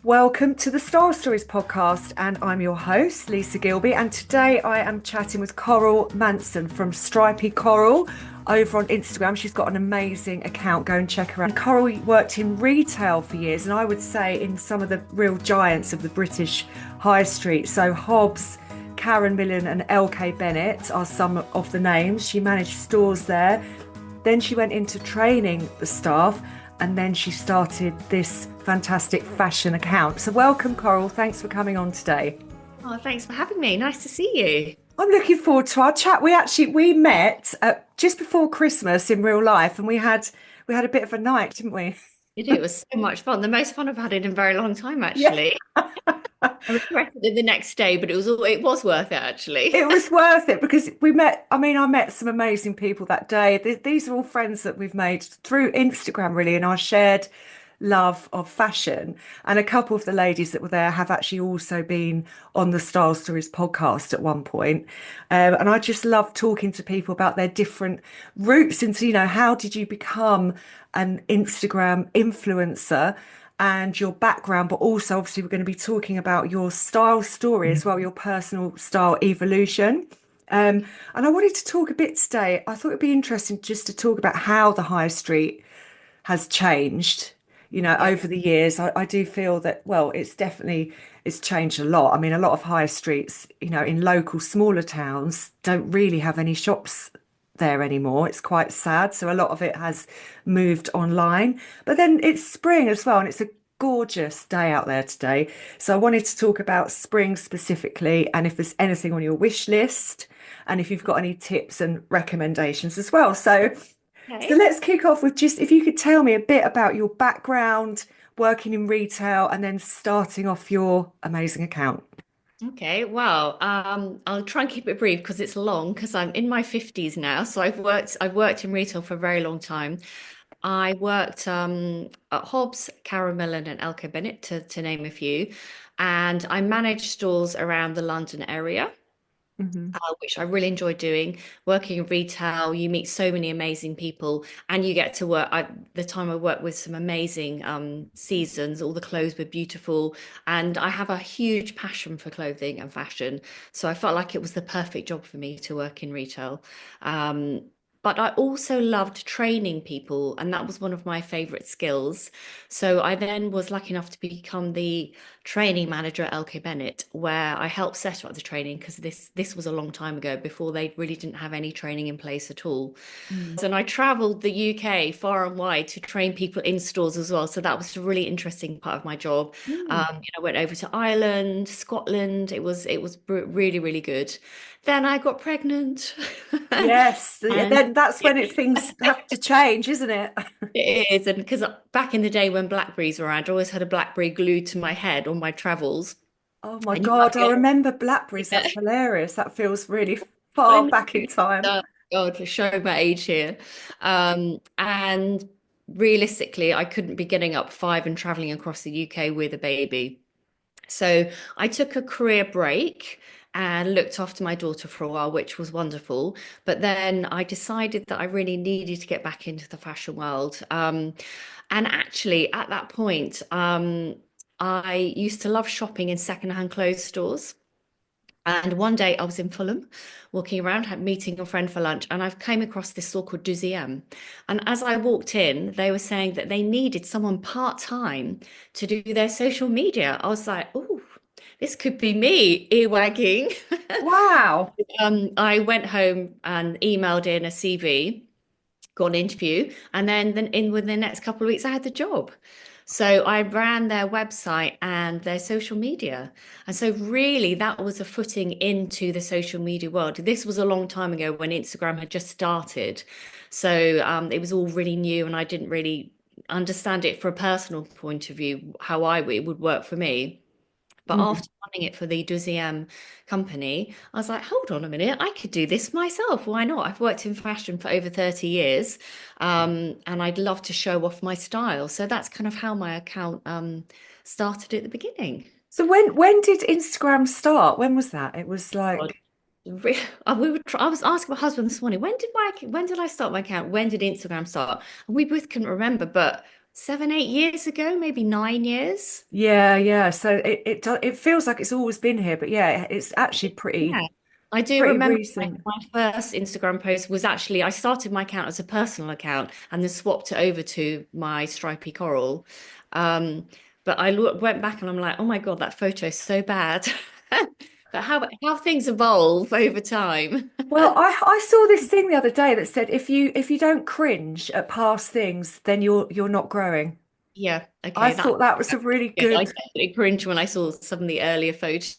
Welcome to the Style Stories podcast, and I'm your host, Lisa Gilby. And today I am chatting with Coral Manson from Stripey Coral over on Instagram. She's got an amazing account. Go and check her out. And Coral worked in retail for years, and I would say in some of the real giants of the British high street. So Hobbs, Karen Millen, and LK Bennett are some of the names. She managed stores there. Then she went into training the staff, and then she started this fantastic fashion account. So welcome, Coral. Thanks for coming on today. Oh, thanks for having me. Nice to see you. I'm looking forward to our chat. We met just before Christmas in real life, and we had a bit of a night, didn't we? It was so much fun. The most fun I've had in a very long time, Yeah. actually. I regretted it the next day, but it was worth it, actually. It was worth it because I met some amazing people that day. These are all friends that we've made through Instagram, really, and our shared love of fashion. And a couple of the ladies that were there have actually also been on the Style Stories podcast at one point. And I just love talking to people about their different routes into, how did you become an Instagram influencer? And your background, but also obviously we're going to be talking about your style story as well, your personal style evolution. And I wanted to talk a bit today. I thought it'd be interesting just to talk about how the high street has changed, Yeah. over the years. I do feel that, well, it's changed a lot. I mean, a lot of high streets, in local smaller towns don't really have any shops there anymore. It's quite sad. So a lot of it has moved online. But then it's spring as well, and it's a gorgeous day out there today. So I wanted to talk about spring specifically, and if there's anything on your wish list, and if you've got any tips and recommendations as well. So Okay. let's kick off with just if you could tell me a bit about your background working in retail and then starting off your amazing account. Okay. Well, I'll try and keep it brief because it's long because I'm in my 50s now. So I've worked in retail for a very long time. I worked at Hobbs, Karen Millen, and Elko Bennett to name a few, and I managed stores around the London area. Hmm. Which I really enjoy doing. Working in retail, you meet so many amazing people, and you get to work. The time I worked with some amazing seasons, all the clothes were beautiful, and I have a huge passion for clothing and fashion. So I felt like it was the perfect job for me to work in retail. Um, but I also loved training people, and that was one of my favorite skills. So I then was lucky enough to become the training manager at LK Bennett, where I helped set up the training because this was a long time ago before they really didn't have any training in place at all. Mm. And I traveled the UK far and wide to train people in stores as well. So that was a really interesting part of my job. Mm. I went over to Ireland, Scotland. It was really, really good. Then I got pregnant. Yes, And then that's when things have to change, isn't it? it is, and because back in the day when Blackberries were around, I always had a Blackberry glued to my head on my travels. Oh my And you God, I might remember Blackberries. get, That's hilarious. That feels really I far know. back in time. God, to show my age here. And realistically, I couldn't be getting up five and traveling across the UK with a baby. So I took a career break and looked after my daughter for a while, which was wonderful. But then I decided that I really needed to get back into the fashion world. And actually, at that point, I used to love shopping in secondhand clothes stores. And one day I was in Fulham, walking around, had meeting a friend for lunch, and I came across this store called Deuxième. And as I walked in, they were saying that they needed someone part-time to do their social media. I was like, oh, this could be me, earwagging. Wow. I went home and emailed in a CV, got an interview, and then in within the next couple of weeks, I had the job. So I ran their website and their social media. And so really that was a footing into the social media world. This was a long time ago when Instagram had just started. So it was all really new and I didn't really understand it for a personal point of view, how it would work for me. But Mm. after running it for the Deuxième company, I was like, hold on a minute, I could do this myself. Why not? I've worked in fashion for over 30 years, and I'd love to show off my style. So that's kind of how my account started at the beginning. So when did Instagram start? When was that? It was God. like, I was asking my husband this morning, when did I start my account? When did Instagram start? And we both couldn't remember, but 7, 8 years ago, maybe 9 years. Yeah, yeah. So it feels like it's always been here, but yeah, it's actually Yeah. I do pretty remember recent. my first Instagram post was actually, I started my account as a personal account and then swapped it over to my stripy coral. Um, but went back and I'm like, oh my God, that photo is so bad. But how things evolve over time. Well, I saw this thing the other day that said if you don't cringe at past things, then you're not growing. Yeah, I okay, thought that was a that's really good. I good. definitely cringed when I saw some of the earlier photos.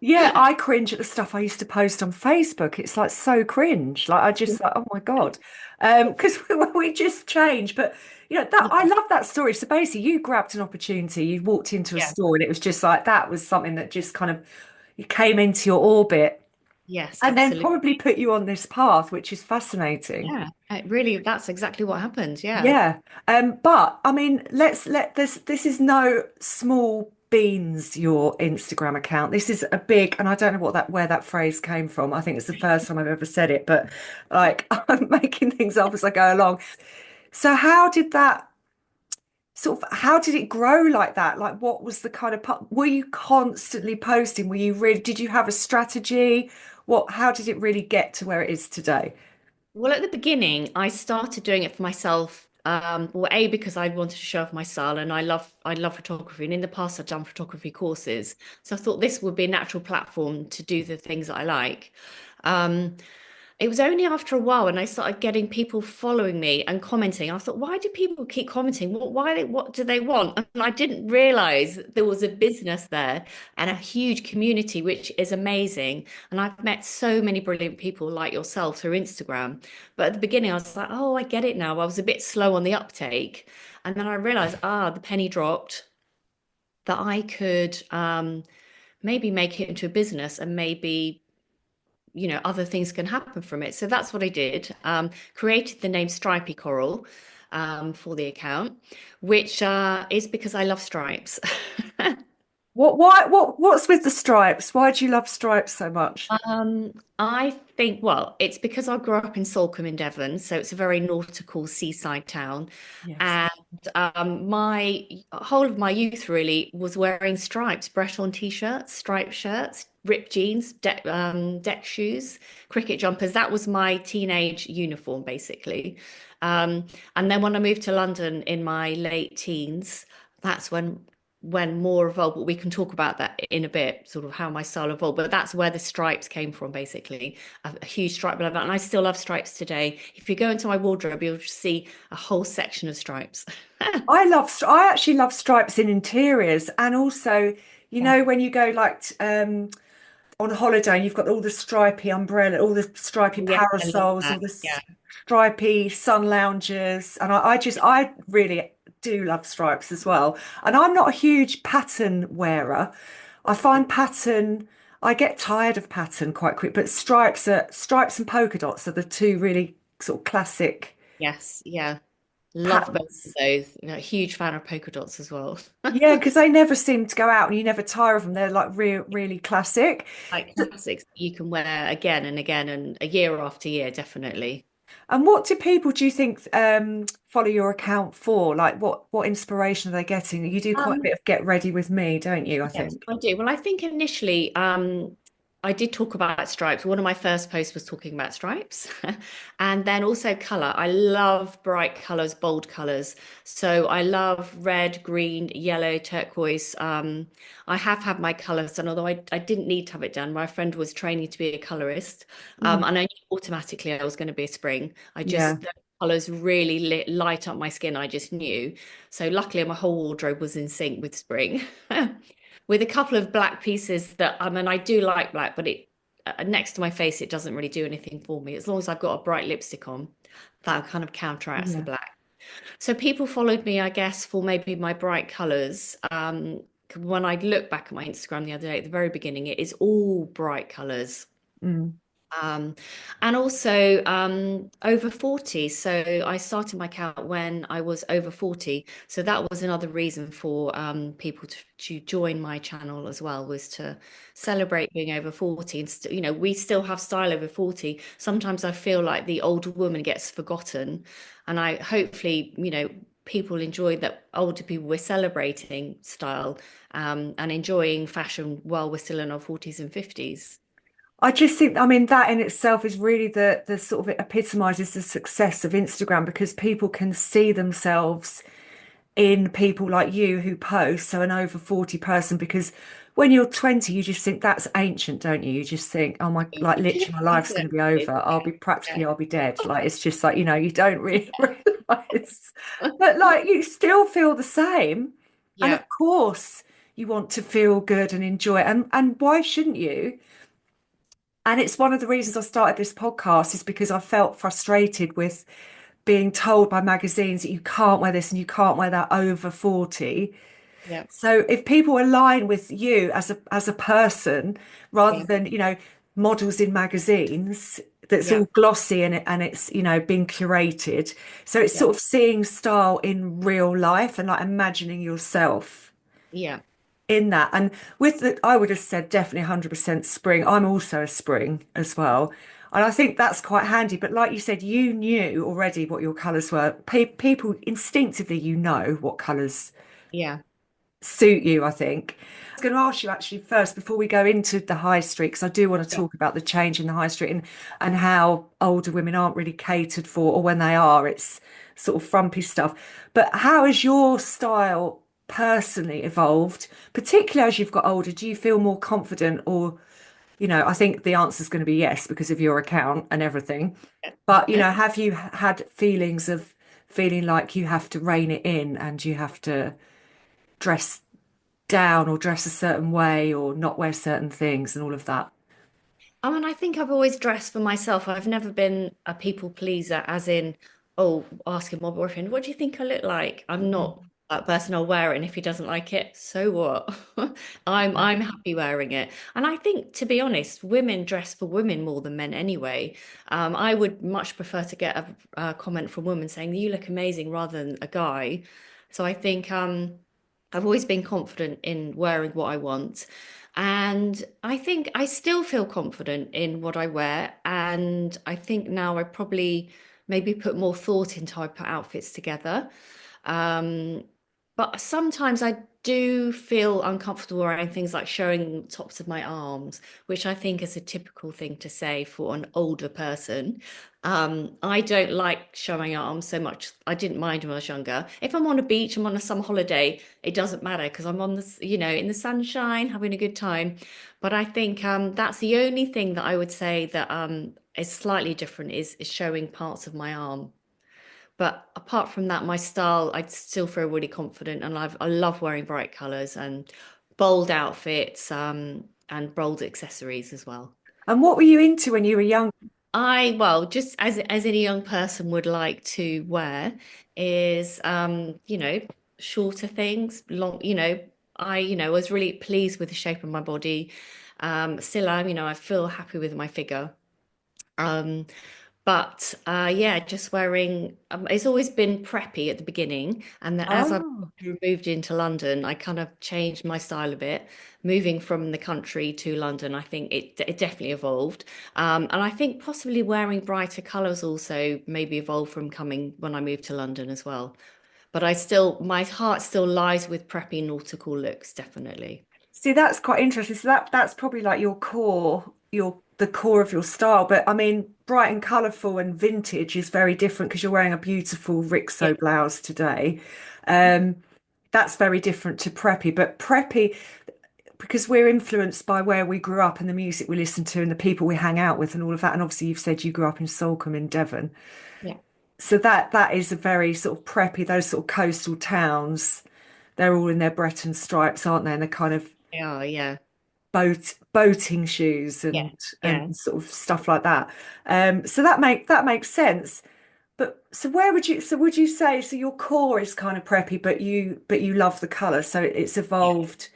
Yeah, I cringe at the stuff I used to post on Facebook. It's like so cringe. Like I just like, oh my God. Because we just change. But that I Yeah, love that story. So basically you grabbed an opportunity, you walked into a yeah, store and it was just like that was something that just kind of it came into your orbit yes, and then absolutely. probably put you on this path, which is fascinating. Yeah, really, that's exactly what happened. Yeah. Yeah. But I mean, let's let this is no small beans, your Instagram account. This is a big, and I don't know what that where that phrase came from. I think it's the first time I've ever said it, but like I'm making things up as I go along. So how did that how did it grow like that? Like what was the kind of were you constantly posting? Were you really did you have a strategy? How did it really get to where it is today? Well, at the beginning, I started doing it for myself. Well, A, because I wanted to show off my style and I love photography. And in the past, I've done photography courses. So I thought this would be a natural platform to do the things that I like. Um, It was only after a while when I started getting people following me and commenting. I thought, why do people keep commenting? What do they want? And I didn't realize there was a business there and a huge community, which is amazing. And I've met so many brilliant people like yourself through Instagram. But at the beginning, I was like, oh, I get it now. I was a bit slow on the uptake. And then I realized, the penny dropped that I could maybe make it into a business and maybe other things can happen from it. So that's what I did. Created the name Stripy Coral for the account, which is because I love stripes. What's with the stripes? Why do you love stripes so much? I think, well, it's because I grew up in Salcombe in Devon, so it's a very nautical seaside town. Yes. And my whole of my youth really was wearing stripes, Breton t-shirts, striped shirts, ripped jeans, deck shoes, cricket jumpers. That was my teenage uniform, basically. Um, and then when I moved to London in my late teens, that's when more evolved, but we can talk about that in a bit, sort of how my style evolved. But that's where the stripes came from, basically. A huge stripe love, and I still love stripes today. If you go into my wardrobe, you'll see a whole section of stripes. I actually love stripes in interiors and also, Yeah. when you go like on holiday and you've got all the stripy umbrella, all the stripy Yes, I love parasols, all that. the Yeah. stripy sun loungers. And I really do love stripes as well. And I'm not a huge pattern wearer. I find I get tired of pattern quite quick, but stripes and polka dots are the two really sort of classic Yes, yeah. Love both of patterns. those. Huge fan of polka dots as well. Yeah, because they never seem to go out and you never tire of them. They're like really classic. Like classics that you can wear again and again and a year after year, definitely. And what do people, do you think, follow your account for? Like what inspiration are they getting? You do quite a Um, bit of get ready with me, don't you, I Yes, think? I do. Well, I think initially, I did talk about stripes. One of my first posts was talking about stripes, and then also color. I love bright colors, bold colors. So I love red, green, yellow, turquoise. I have had my colors done, although I didn't need to have it done. My friend was training to be a colorist, Mm, and I knew automatically I was going to be a spring. I yeah. just the colors really light up my skin. I just knew. So luckily, my whole wardrobe was in sync with spring. With a couple of black pieces that I mean I do like black, but it next to my face it doesn't really do anything for me. As long as I've got a bright lipstick on, that kind of counteracts the Yeah. black. So people followed me, I guess, for maybe my bright colors. When I look back at my Instagram the other day at the very beginning, it is all bright colors. Mm, Um, and also over 40. So I started my account when I was over 40. So that was another reason for people to join my channel as well, was to celebrate being over 40. And we still have style over 40. Sometimes I feel like the older woman gets forgotten. And I hopefully, people enjoyed that older people were celebrating style, and enjoying fashion while we're still in our 40s and 50s. I just think, I mean, that in itself is really the sort of it epitomizes the success of Instagram because people can see themselves in people like you who post, so an over 40 person, because when you're 20, you just think that's ancient, don't you? You just think, oh my, like literally my life's going to be over. Exactly. I'll be dead. Like it's just like, you don't really realize. But like you still feel the same. And Yeah. of course you want to feel good and enjoy it. And why shouldn't you? And it's one of the reasons I started this podcast is because I felt frustrated with being told by magazines that you can't wear this and you can't wear that over 40. Yeah. So if people align with you as a person rather Yeah. than, models in magazines that's Yeah. all glossy and it's, being curated. So it's Yeah. sort of seeing style in real life and like imagining yourself Yeah. in that. And with the, I would have said definitely 100% spring. I'm also a spring as well. And I think that's quite handy. But like you said, you knew already what your colours were. People instinctively, what colours Yeah. suit you, I think. I was going to ask you actually first before we go into the high street, because I do want to Yeah. talk about the change in the high street and how older women aren't really catered for, or when they are, it's sort of frumpy stuff. But how has your style personally evolved, particularly as you've got older? Do you feel more confident, or, I think the answer is going to be yes because of your account and everything. But, have you had feelings of feeling like you have to rein it in and you have to dress down or dress a certain way or not wear certain things and all of that? I mean, I think I've always dressed for myself. I've never been a people pleaser, as in, oh, asking my boyfriend, what do you think I look like? I'm not Mm. that person. I'll wear it, and if he doesn't like it, so what? Yeah. I'm happy wearing it. And I think, to be honest, women dress for women more than men anyway. I would much prefer to get a comment from a woman saying you look amazing rather than a guy. So I think I've always been confident in wearing what I want. And I think I still feel confident in what I wear. And I think now I probably maybe put more thought into how I put outfits together. Um, but sometimes I do feel uncomfortable wearing things like showing tops of my arms, which I think is a typical thing to say for an older person. I don't like showing arms so much. I didn't mind when I was younger. If I'm on a beach, I'm on a summer holiday, it doesn't matter because I'm on this, in the sunshine, having a good time. But I think that's the only thing that I would say that is slightly different is showing parts of my arm. But apart from that, my style, I still feel really confident, and I love wearing bright colours and bold outfits, and bold accessories as well. And what were you into when you were young? Well, just as any young person would like to wear is, shorter things, long, was really pleased with the shape of my body. Still am, I feel happy with my figure. Um, but yeah, just wearing, it's always been preppy at the beginning. And then as I've Oh, moved into London, I kind of changed my style a bit. Moving from the country to London, I think it definitely evolved. And I think possibly wearing brighter colours also maybe evolved from coming when I moved to London as well. But my heart still lies with preppy nautical looks, definitely. see, that's quite interesting. So that's probably like your core, the core of your style. But I mean, bright and colourful and vintage is very different because you're wearing a beautiful Yeah. Rixo blouse today. Um, that's very different to preppy. But preppy, because we're influenced by where we grew up and the music we listen to and the people we hang out with and all of that. And obviously, you've said you grew up in Salcombe in Devon. Yeah. So that is a very sort of preppy, those sort of coastal towns. They're all in their Breton stripes, aren't they? And they're kind of Yeah. Yeah. boating shoes Yeah. and Yeah. sort of stuff like that. So that makes sense. But so where would you so would you say so your core is kind of preppy, but you love the colour, so it's Yeah. evolved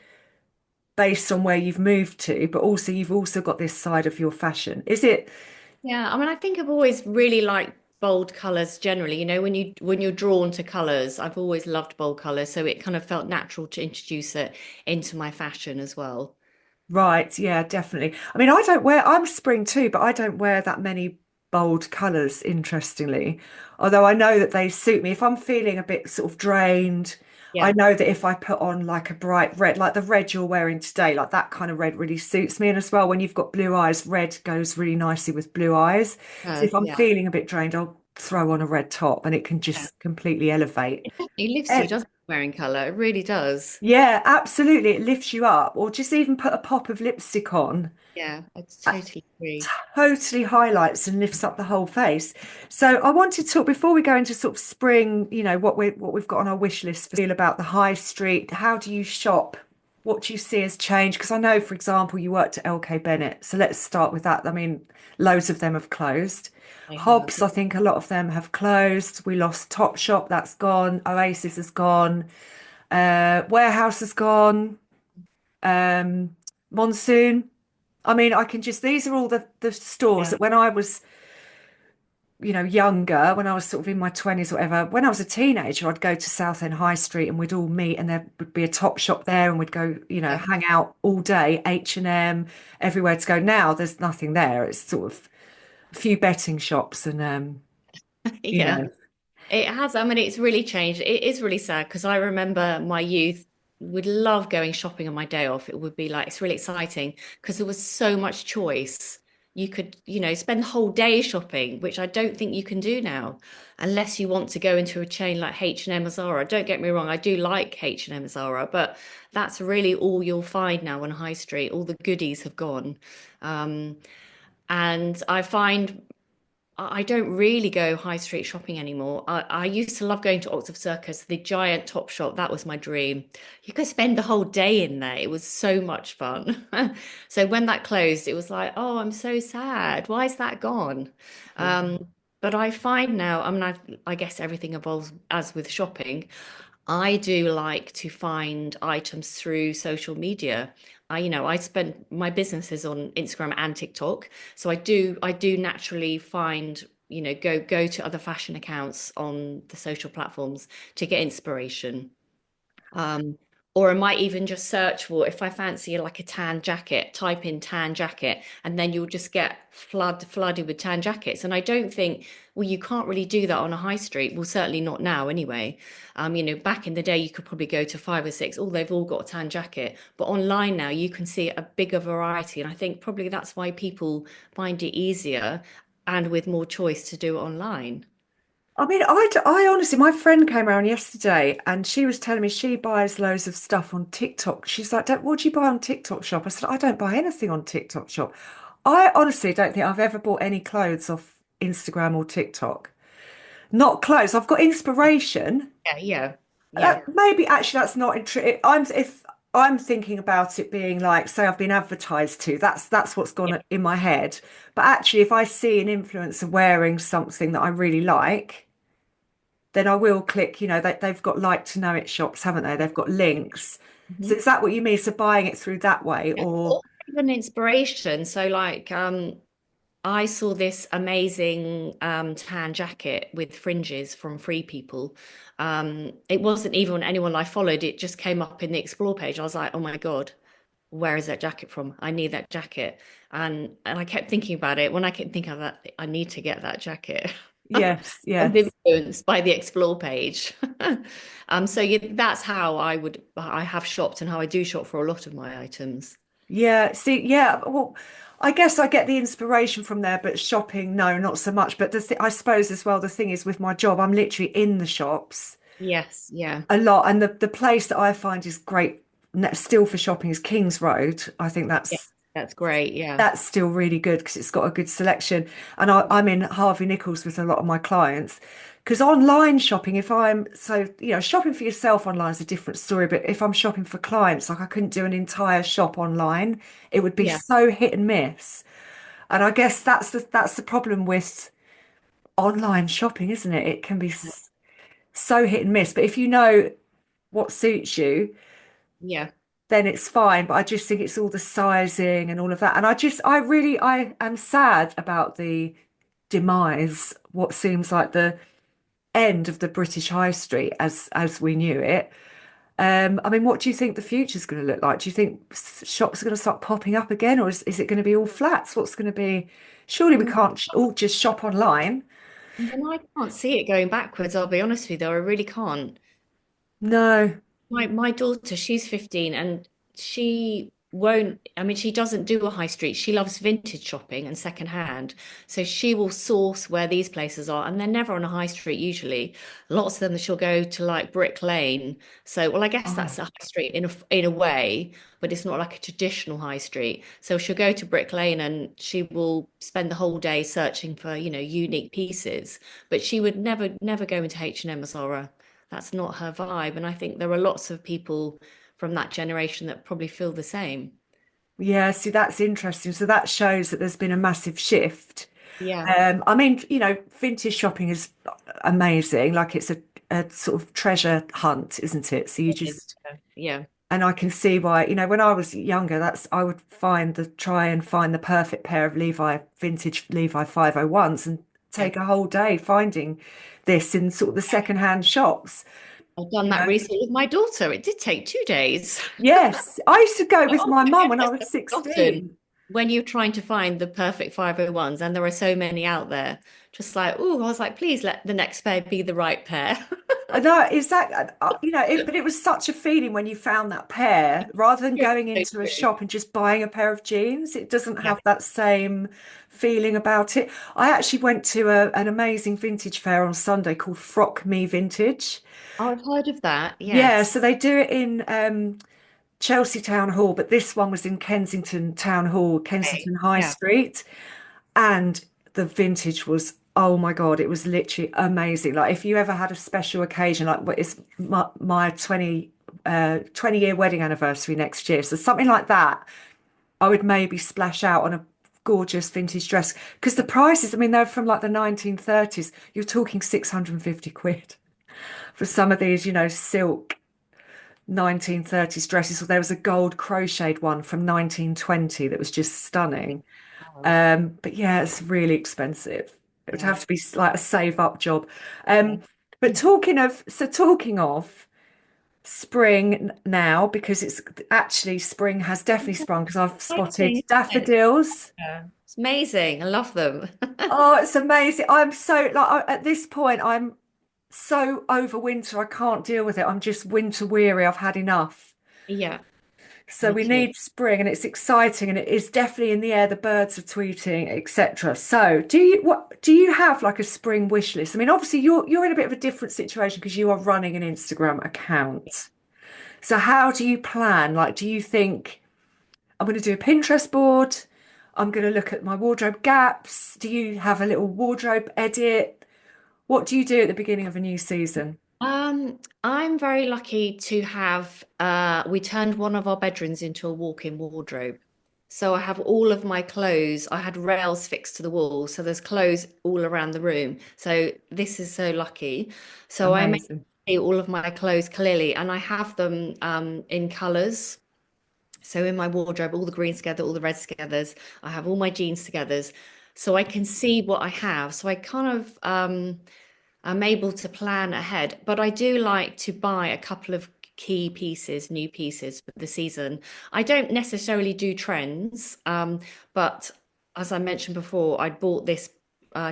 based on where you've moved to, but also you've also got this side of your fashion. Is it Yeah, I mean, I think I've always really liked bold colors generally. When you're drawn to colors, I've always loved bold colors, so it kind of felt natural to introduce it into my fashion as well. right? Yeah, definitely. I mean, I don't wear, I'm spring too, but I don't wear that many bold colours, interestingly. Although I know that they suit me. If I'm feeling a bit sort of drained, I Yeah. know that if I put on like a bright red, like the red you're wearing today, like that kind of red really suits me. And as well, when you've got blue eyes, red goes really nicely with blue eyes. So if I'm Yeah. feeling a bit drained, I'll throw on a red top and it can Yeah. just completely elevate. It definitely lifts you, And doesn't it, wearing colour? It really does. yeah, absolutely. It lifts you up. Or just even put a pop of lipstick on. Yeah, I totally agree. Totally highlights and lifts up the whole face. So I wanted to talk before we go into sort of spring, what we've got on our wish list for feel about the high street. How do you shop? What do you see as change? Because I know, for example, you worked at LK Bennett. So let's start with that. I mean, loads of them have closed. I have. Hobbs, I think a lot of them have closed. We lost Topshop, that's gone. Oasis has gone. Warehouse has gone. Um, Monsoon. I mean, I can just, these are all the stores Yeah. that when I was, younger, when I was sort of in my 20s or whatever, when I was a teenager, I'd go to Southend High Street and we'd all meet and there would be a top shop there and we'd go, Yeah. hang out all day, H&M, everywhere to go. Now there's nothing there. It's sort of a few betting shops and, you Yeah. know, It has. I mean, it's really changed. It is really sad because I remember my youth would love going shopping on my day off. It would be like, it's really exciting because there was so much choice. You could, spend the whole day shopping, which I don't think you can do now, unless you want to go into a chain like H&M or Zara. Don't get me wrong, I do like H&M and Zara, but that's really all you'll find now on High Street. All the goodies have gone. Um, and I find I don't really go high street shopping anymore. I used to love going to Oxford Circus, the giant top shop. That was my dream. You could spend the whole day in there. It was so much fun. So when that closed, it was like, oh, I'm so sad. Why is that gone? Um, but I find now, I mean, I guess everything evolves as with shopping. I do like to find items through social media. I spend my business is on Instagram and TikTok. So I do naturally find, go to other fashion accounts on the social platforms to get inspiration. Um, or I might even just search for if I fancy like a tan jacket, type in tan jacket, and then you'll just get flooded with tan jackets. And I don't think, well, you can't really do that on a high street. Well, certainly not now anyway. Back in the day, you could probably go to five or six. Oh, they've all got a tan jacket. But online now, you can see a bigger variety. And I think probably that's why people find it easier and with more choice to do it online. I mean, I honestly, my friend came around yesterday and she was telling me she buys loads of stuff on TikTok. She's like, what do you buy on TikTok shop? I said, I don't buy anything on TikTok shop. I honestly don't think I've ever bought any clothes off Instagram or TikTok. Not clothes. I've got inspiration. Yeah, yeah, yeah, Maybe actually that's not if I'm thinking about it being like, say I've been advertised to, that's what's yeah, gone in my head. But actually, if I see an influencer wearing something that I really like, then I will click, they've got like to know it shops, haven't they? They've got links. So yeah. is that what you mean? So buying it through that way Yeah, or or even inspiration. So like I saw this amazing tan jacket with fringes from Free People. It wasn't even anyone I followed, it just came up in the explore page. I was like, oh my God, where is that jacket from? I need that jacket. And I kept thinking about it. When I kept thinking of that, I need to get that jacket. yes, I was yes. influenced by the explore page. So yeah, that's how I have shopped and how I do shop for a lot of my items. Yeah, see, yeah, well, I guess I get the inspiration from there, but shopping, no, not so much. But I suppose as well, the thing is with my job, I'm literally in the shops Yes, yeah. a lot, and the place that I find is great still for shopping is Kings Road. I think Yeah, that's great. Yeah. that's still really good because it's got a good selection. And I'm in Harvey Nichols with a lot of my clients. Because online shopping, if I'm so, shopping for yourself online is a different story. But if I'm shopping for clients, like I couldn't do an entire shop online, it would be Yeah. so hit and miss. And I guess that's the problem with online shopping, isn't it? It can be so hit and miss. But if you know what suits you, Yeah. then it's fine. But I just think it's all the sizing and all of that. And I am sad about the demise, what seems like the end of the British High Street as we knew it. I mean, what do you think the future's going to look like? Do you think shops are going to start popping up again, or is it going to be all flats? What's going to be? Surely we can't all just shop online. And I can't see it going backwards, I'll be honest with you, though. I really can't. No. My daughter, she's 15 and she won't, I mean, she doesn't do a high street. She loves vintage shopping and secondhand. So she will source where these places are, and they're never on a high street usually. Lots of them she'll go to like Brick Lane. So, well, I guess Oh, that's a high street in a way, but it's not like a traditional high street. So she'll go to Brick Lane and she will spend the whole day searching for, unique pieces. But she would never go into H&M or Zara. That's not her vibe. And I think there are lots of people from that generation that probably feel the same. yeah. See, that's interesting. So that shows that there's been a massive shift. Yeah. I mean, vintage shopping is amazing. Like it's a sort of treasure hunt, isn't it? So you It is. just, Yeah. and I can see why, when I was younger, I would try and find the perfect pair of vintage Levi 501s and Yeah. take a whole day finding this in sort of the second-hand shops. I've done You that know, recently with my daughter. It did take 2 days. yes, I used to go with Oh my my mum when I goodness, was I've forgotten. 16. When you're trying to find the perfect 501s, and there are so many out there, just like, oh, I was like, please let the next pair be the right pair. I know, exactly. But it was such a feeling when you found that pair, rather than True, going so into a true. shop and just buying a pair of jeans. It doesn't Yeah. have that same feeling about it. I actually went to an amazing vintage fair on Sunday called Frock Me Vintage. Oh, I've heard of that. Yeah, Yes. so they do it in Chelsea Town Hall, but this one was in Kensington Town Hall, Okay. Kensington High Yeah. Street. And the vintage was, oh my God, it was literally amazing. Like if you ever had a special occasion, like it's my 20-year wedding anniversary next year. So something like that, I would maybe splash out on a gorgeous vintage dress because the prices, I mean, they're from like the 1930s. You're talking 650 quid for some of these, silk 1930s dresses. Or there was a gold crocheted one from 1920 that was just stunning. Wow. But yeah, it's really expensive. It would Yeah. have to be like a save up job. Yeah. But talking of spring now, because it's actually spring has definitely sprung because I've spotted Exciting, isn't it? daffodils. Yeah. It's amazing. I love them. Oh, it's amazing. I'm so like at this point, I'm so over winter. I can't deal with it. I'm just winter weary. I've had enough. Yeah, So me we too. need spring and it's exciting and it is definitely in the air. The birds are tweeting, etc. So do you have like a spring wish list? I mean, obviously you're in a bit of a different situation because you are running an Instagram account. So how do you plan? Like, do you think I'm going to do a Pinterest board? I'm going to look at my wardrobe gaps. Do you have a little wardrobe edit? What do you do at the beginning of a new season? I'm very lucky to have we turned one of our bedrooms into a walk-in wardrobe. So I have all of my clothes. I had rails fixed to the wall, so there's clothes all around the room. So this is so lucky. So I make Amazing. see all of my clothes clearly, and I have them in colors. So in my wardrobe, all the greens together, all the reds together. I have all my jeans together, so I can see what I have. So I kind of I'm able to plan ahead, but I do like to buy a couple of key pieces, new pieces for the season. I don't necessarily do trends, but as I mentioned before, I bought this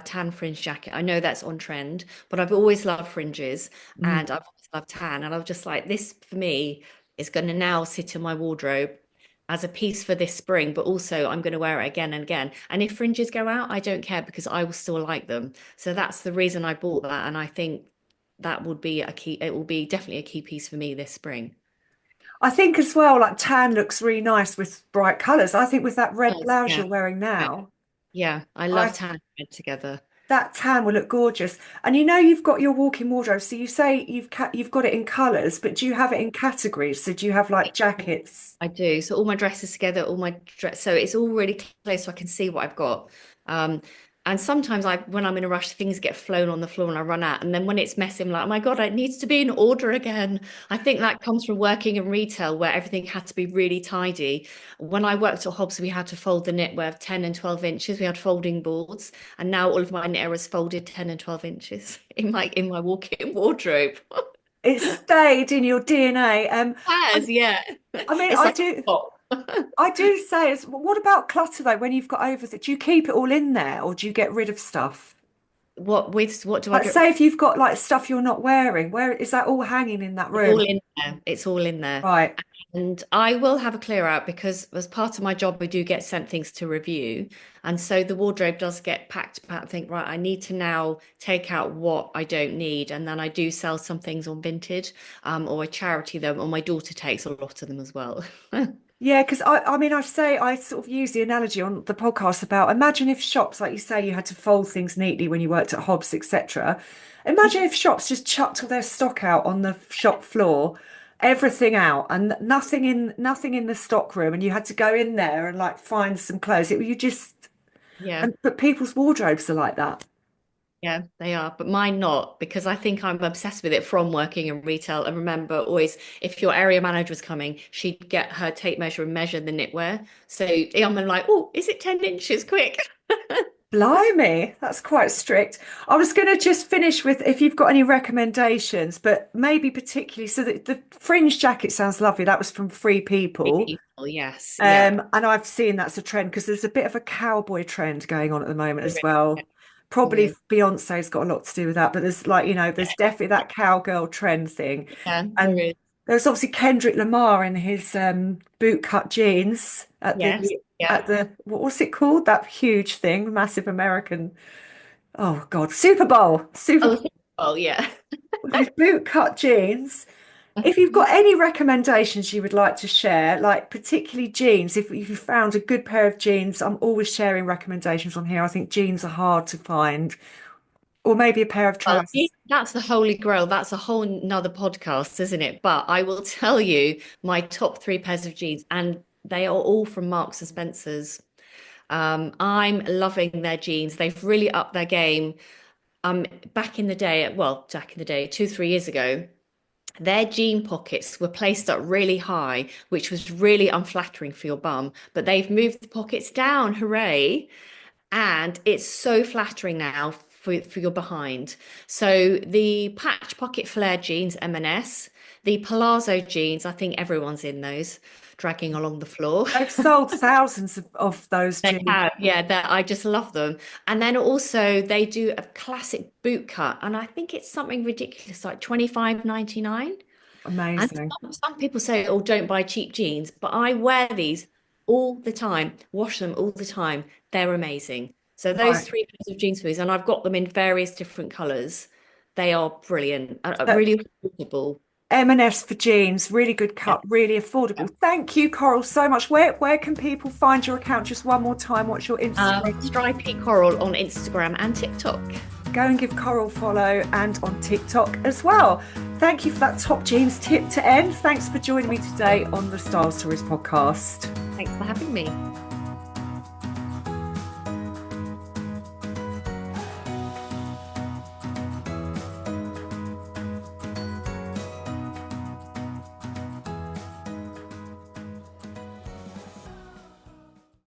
tan fringe jacket. I know that's on trend, but I've always loved fringes Mm. and I've always loved tan. And I was just like, this for me is going to now sit in my wardrobe as a piece for this spring, but also I'm going to wear it again and again. And if fringes go out, I don't care because I will still like them. So that's the reason I bought that. And I think that would be a key, it will be definitely a key piece for me this spring. I think as well, like tan looks really nice with bright colours. I think with that red Yes, blouse yeah. you're wearing Yeah. now, Yeah. I love I tan and red together. that tan will look gorgeous. And you've got your walk-in wardrobe. So you say you've got it in colours, but do you have it in categories? So do you have like jackets? I do. So all my dresses together, all my dress, so it's all really close so I can see what I've got. Um, and sometimes when I'm in a rush, things get flown on the floor and I run out. And then when it's messy, I'm like, oh my God, it needs to be in order again. I think that comes from working in retail where everything had to be really tidy. When I worked at Hobbs, we had to fold the knitwear 10 and 12 inches. We had folding boards, and now all of my knitwear is folded 10 and 12 inches in my walk-in wardrobe. It's stayed in your DNA. Has, yeah. I mean, It's I like do. a pop. I do say, what about clutter though? When you've got over that, do you keep it all in there or do you get rid of stuff? What do I Like, get? say if you've got like stuff you're not wearing, where is that all hanging in that All room? in there. It's all in there. Right. And I will have a clear out because as part of my job, we do get sent things to review. And so the wardrobe does get packed, packed. Think, right, I need to now take out what I don't need. And then I do sell some things on Vinted, or I charity them, or my daughter takes a lot of them as well. Yeah, because I mean, I sort of use the analogy on the podcast about imagine if shops, like you say, you had to fold things neatly when you worked at Hobbs, etc. Imagine if shops just chucked all their stock out on the shop floor, everything out, and nothing in the stock room, and you had to go in there and like find some clothes. You just Yeah. and but people's wardrobes are like that. Yeah, they are, but mine not because I think I'm obsessed with it from working in retail. And remember, always if your area manager was coming, she'd get her tape measure and measure the knitwear. So I'm like, oh, is it 10 inches? Quick. Blimey, that's quite strict. I was going to just finish with if you've got any recommendations, but maybe particularly so the fringe jacket sounds lovely. That was from Free People. People, yes, yeah. And I've seen that's a trend because there's a bit of a cowboy trend going on at the moment There as is, yeah, well. there Probably is. Beyonce's got a lot to do with that, but there's like, there's definitely that cowgirl trend thing. Yeah, there And is. there was obviously Kendrick Lamar in his boot cut jeans Yes, yeah. at the what was it called? That huge thing, massive American. Oh God, Super Oh, Bowl oh, yeah. with his boot cut jeans. If you've got any recommendations you would like to share, like particularly jeans, if you found a good pair of jeans, I'm always sharing recommendations on here. I think jeans are hard to find, or maybe a pair of Well, trousers. that's the holy grail. That's a whole nother podcast, isn't it? But I will tell you my top three pairs of jeans, and they are all from Marks and Spencer's. I'm loving their jeans. They've really upped their game. Back in the day, well, back in the day, 2, 3 years ago, their jean pockets were placed up really high, which was really unflattering for your bum. But they've moved the pockets down, hooray! And it's so flattering now for your behind. So the patch pocket flare jeans, M&S, the palazzo jeans, I think everyone's in those, dragging along the floor. They've sold thousands of those They jeans. have, yeah, that I just love them. And then also they do a classic boot cut, and I think it's something ridiculous, like 25.99. And Amazing. some people say, oh, don't buy cheap jeans, but I wear these all the time, wash them all the time. They're amazing. So those Right. three pairs of jeans for me, and I've got them in various different colors. They are brilliant, So really affordable. M&S for jeans, really good Yeah. cut, really affordable. Thank you, Coral, so much. Where can people find your account? Just one more time. What's your Instagram? Stripey Coral on Instagram and TikTok. Go and give Coral a follow and on TikTok as well. Thank you for that top jeans tip to end. Thanks for joining me today on the Style Stories podcast. Thanks for having me.